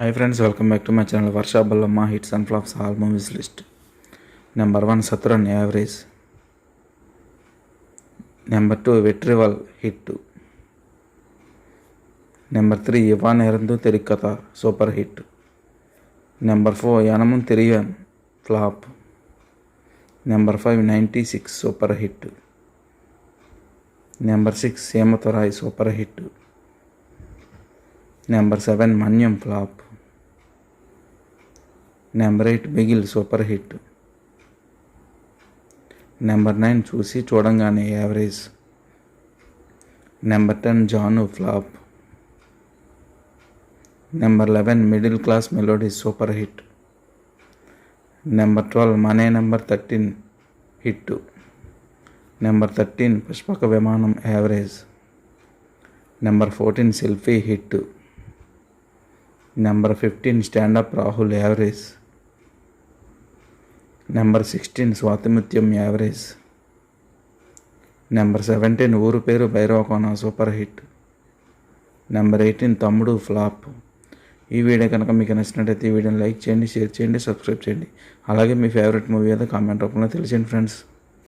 Hi friends, welcome back to my channel Varsha Ballamma Hits and Flops All Movies List. Number 1 Saturn Average. Number 2 Retrieval Hit 2. Number 3 Ivan Erandu Terikatha Super Hit. Number 4 Yanamun Therivan Flop. Number 5 96 Super Hit. Number 6 Sematharai Super Hit. Number 7 Manyam Flop. Number 8 Bigil Super Hit. Number 9 Chusi Chodangane Average. Number 10 Janu Flop. Number 11 Middle Class Melody Super Hit. Number 12 Mane Number 13 Hit 2. Number 13 Pushpaka Vimanam Average. Number 14 Selfie Hit 2. Number 15 Stand Up Rahul Average. Number 16 Swatimutyam Average. Number 17 Uru Peru Bairavakona Super Hit. Number 18 Tammudu Flop. ఈ video కనుక మీకు నచ్చినట్లయితే ఈ వీడియోని like చేయండి, share చేయండి, subscribe చేయండి. అలాగే మీ ఫేవరెట్ మూవీ ఏదో కామెంట్ రూపంలో తెలియజేయండి ఫ్రెండ్స్.